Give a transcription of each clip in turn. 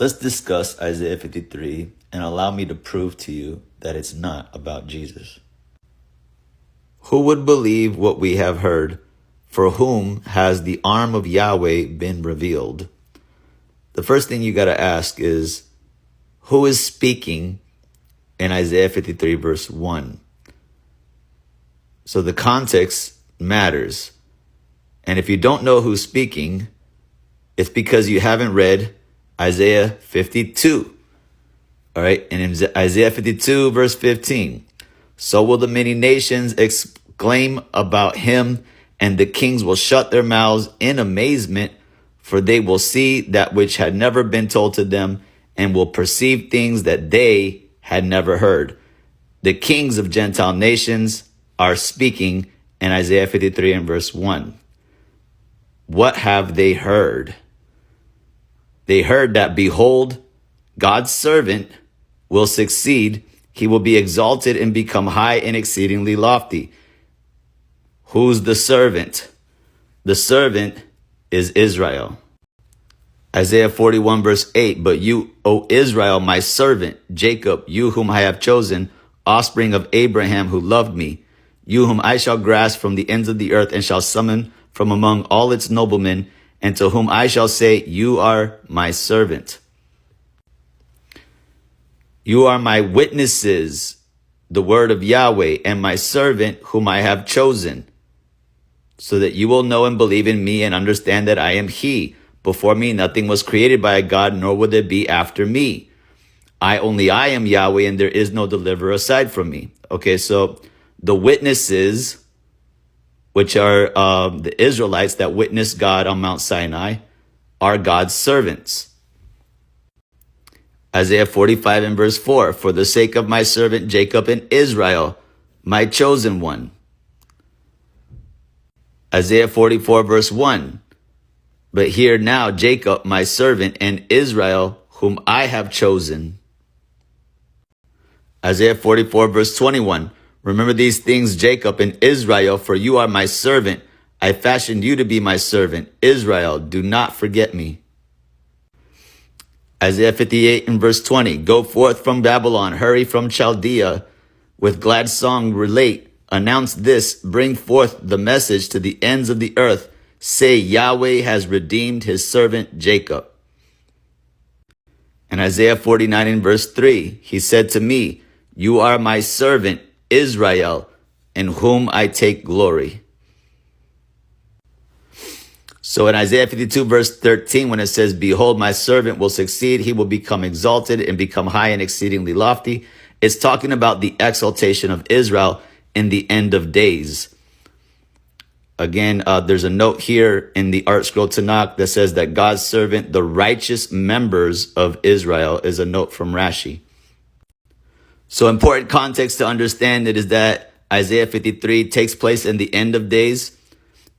Let's discuss Isaiah 53 and allow me to prove to you that it's not about Jesus. Who would believe what we have heard? For whom has the arm of Yahweh been revealed? The first thing you got to ask is, who is speaking in Isaiah 53 verse 1? So the context matters. And if you don't know who's speaking, it's because you haven't read Isaiah 52. All right. And in Isaiah 52 verse 15, so will the many nations exclaim about him, and the kings will shut their mouths in amazement, for they will see that which had never been told to them, and will perceive things that they had never heard. The kings of Gentile nations are speaking in Isaiah 53 and verse 1. What have they heard? They heard that, behold, God's servant will succeed. He will be exalted and become high and exceedingly lofty. Who's the servant? The servant is Israel. Isaiah 41 verse 8, but you, O Israel, my servant, Jacob, you whom I have chosen, offspring of Abraham who loved me, you whom I shall grasp from the ends of the earth and shall summon from among all its noblemen, and to whom I shall say, you are my servant. You are my witnesses, the word of Yahweh, and my servant whom I have chosen, so that you will know and believe in me and understand that I am he. Before me nothing was created by a God, nor will there be after me. I am Yahweh, and there is no deliverer aside from me. Okay, so the witnesses, which are the Israelites that witnessed God on Mount Sinai, are God's servants. Isaiah 45 and verse 4, for the sake of my servant Jacob and Israel, my chosen one. Isaiah 44 verse 1, but hear now Jacob, my servant, and Israel, whom I have chosen. Isaiah 44 verse 21, remember these things, Jacob and Israel, for you are my servant. I fashioned you to be my servant. Israel, do not forget me. Isaiah 58 and verse 20, go forth from Babylon, hurry from Chaldea, with glad song relate, announce this, bring forth the message to the ends of the earth. Say, Yahweh has redeemed his servant Jacob. And Isaiah 49 and verse 3, he said to me, you are my servant Israel, in whom I take glory. So in Isaiah 52 verse 13, when it says, behold, my servant will succeed, he will become exalted and become high and exceedingly lofty, it's talking about the exaltation of Israel in the end of days. Again, there's a note here in the Art Scroll Tanakh that says that God's servant, the righteous members of Israel, is a note from Rashi. So important context to understand it is that Isaiah 53 takes place in the end of days.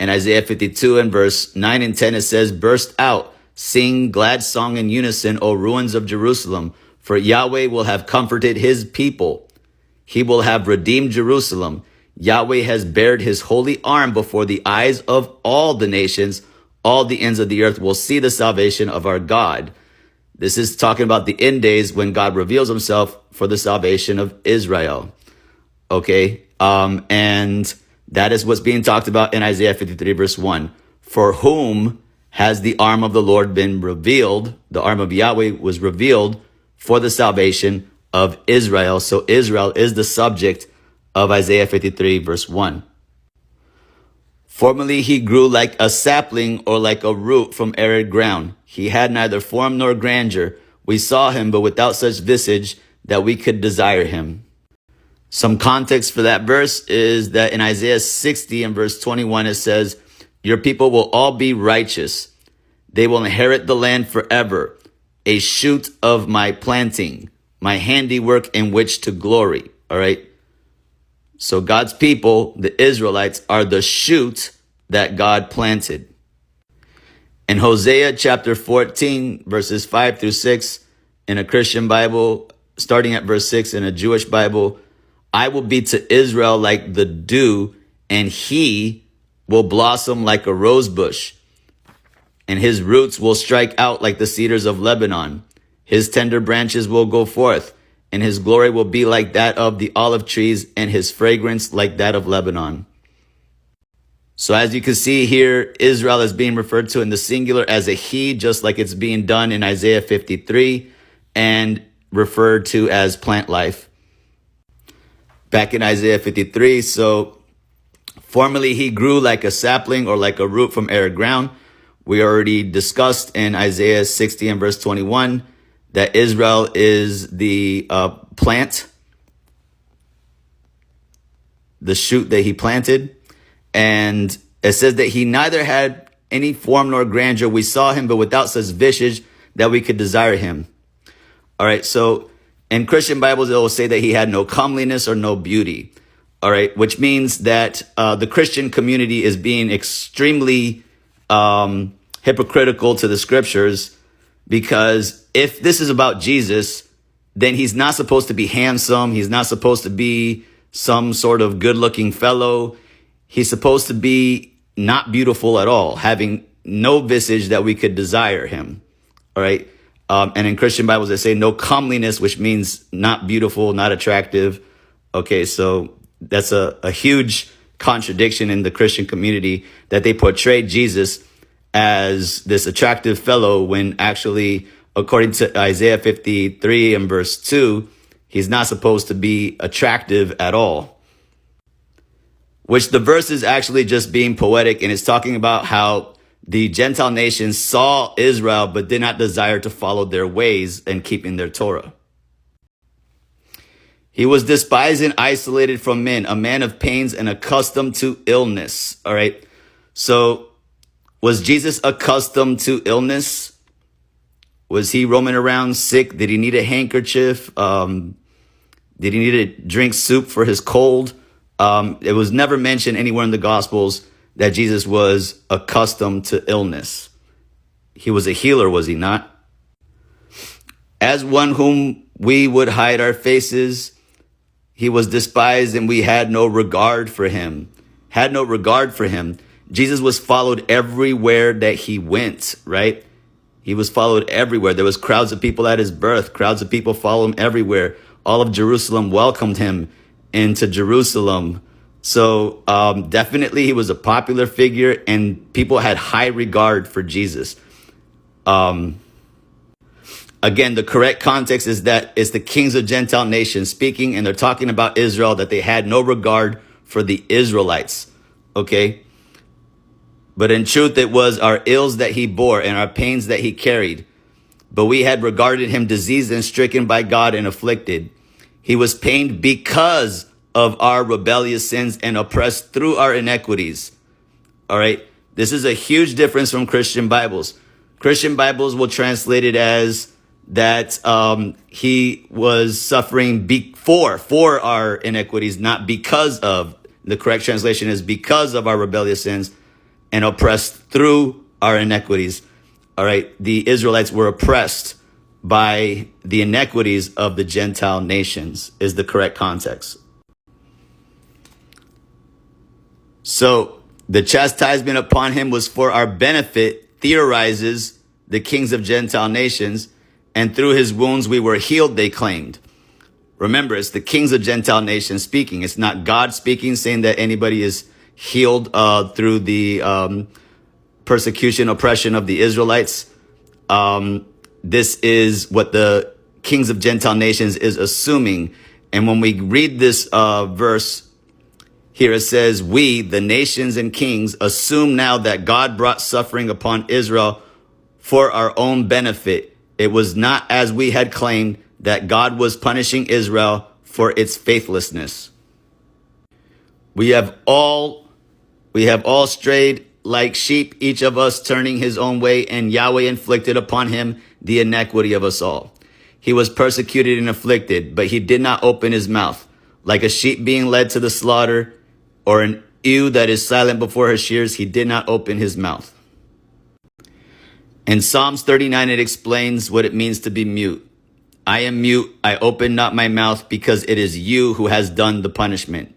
In Isaiah 52 and verse 9 and 10, it says, burst out, sing glad song in unison, O ruins of Jerusalem, for Yahweh will have comforted his people. He will have redeemed Jerusalem. Yahweh has bared his holy arm before the eyes of all the nations. All the ends of the earth will see the salvation of our God. This is talking about the end days when God reveals himself for the salvation of Israel. Okay. And that is what's being talked about in Isaiah 53 verse 1. For whom has the arm of the Lord been revealed? The arm of Yahweh was revealed for the salvation of Israel. So Israel is the subject of Isaiah 53 verse 1. Formerly he grew like a sapling or like a root from arid ground. He had neither form nor grandeur. We saw him, but without such visage that we could desire him. Some context for that verse is that in Isaiah 60 and verse 21, it says, your people will all be righteous. They will inherit the land forever. A shoot of my planting, my handiwork in which to glory. All right. So God's people, the Israelites, are the shoot that God planted. In Hosea chapter 14, verses 5 through 6, in a Christian Bible, starting at verse 6 in a Jewish Bible, I will be to Israel like the dew, and he will blossom like a rose bush, and his roots will strike out like the cedars of Lebanon. His tender branches will go forth, and his glory will be like that of the olive trees, and his fragrance like that of Lebanon. So as you can see here, Israel is being referred to in the singular as a he, just like it's being done in Isaiah 53, and referred to as plant life. Back in Isaiah 53, so formerly he grew like a sapling or like a root from arid ground. We already discussed in Isaiah 60 and verse 21 that Israel is the plant, the shoot that he planted. And it says that he neither had any form nor grandeur. We saw him, but without such visage that we could desire him. All right. So in Christian Bibles, it will say that he had no comeliness or no beauty. All right. Which means that the Christian community is being extremely hypocritical to the scriptures, because if this is about Jesus, then he's not supposed to be handsome. He's not supposed to be some sort of good looking fellow. He's supposed to be not beautiful at all, having no visage that we could desire him. All right. And in Christian Bibles, they say no comeliness, which means not beautiful, not attractive. Okay. So that's a huge contradiction in the Christian community, that they portray Jesus as this attractive fellow when actually, according to Isaiah 53 and verse 2, he's not supposed to be attractive at all. Which the verse is actually just being poetic, and it's talking about how the Gentile nations saw Israel but did not desire to follow their ways and keeping their Torah. He was despised and isolated from men, a man of pains and accustomed to illness. All right. So was Jesus accustomed to illness? Was he roaming around sick? Did he need a handkerchief? Did he need to drink soup for his cold? It was never mentioned anywhere in the Gospels that Jesus was accustomed to illness. He was a healer, was he not? As one whom we would hide our faces, he was despised, and we had no regard for him. Had no regard for him. Jesus was followed everywhere that he went, right? He was followed everywhere. There was crowds of people at his birth. Crowds of people followed him everywhere. All of Jerusalem welcomed him into Jerusalem. So definitely he was a popular figure, and people had high regard for Jesus. Again, the correct context is that it's the kings of Gentile nations speaking, and they're talking about Israel, that they had no regard for the Israelites. Okay. But in truth, it was our ills that he bore and our pains that he carried. But we had regarded him diseased and stricken by God and afflicted. He was pained because of our rebellious sins and oppressed through our iniquities. All right. This is a huge difference from Christian Bibles. Christian Bibles will translate it as that he was suffering for our iniquities, not because of. The correct translation is because of our rebellious sins and oppressed through our iniquities. All right. The Israelites were oppressed by the iniquities of the Gentile nations is the correct context. So the chastisement upon him was for our benefit, theorizes the kings of Gentile nations, and through his wounds we were healed, they claimed. Remember, it's the kings of Gentile nations speaking. It's not God speaking, saying that anybody is healed through the persecution, oppression of the Israelites. This is what the kings of Gentile nations is assuming. And when we read this verse here, it says, we, the nations and kings, assume now that God brought suffering upon Israel for our own benefit. It was not as we had claimed, that God was punishing Israel for its faithlessness. We have all strayed like sheep, each of us turning his own way, and Yahweh inflicted upon him the iniquity of us all. He was persecuted and afflicted, but he did not open his mouth. Like a sheep being led to the slaughter, or an ewe that is silent before her shears, he did not open his mouth. In Psalms 39, it explains what it means to be mute. I am mute, I open not my mouth, because it is you who has done the punishment.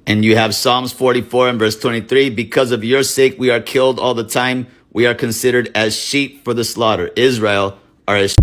And you have Psalms 44 and verse 23, because of your sake we are killed all the time. we are considered as sheep for the slaughter. Israel are as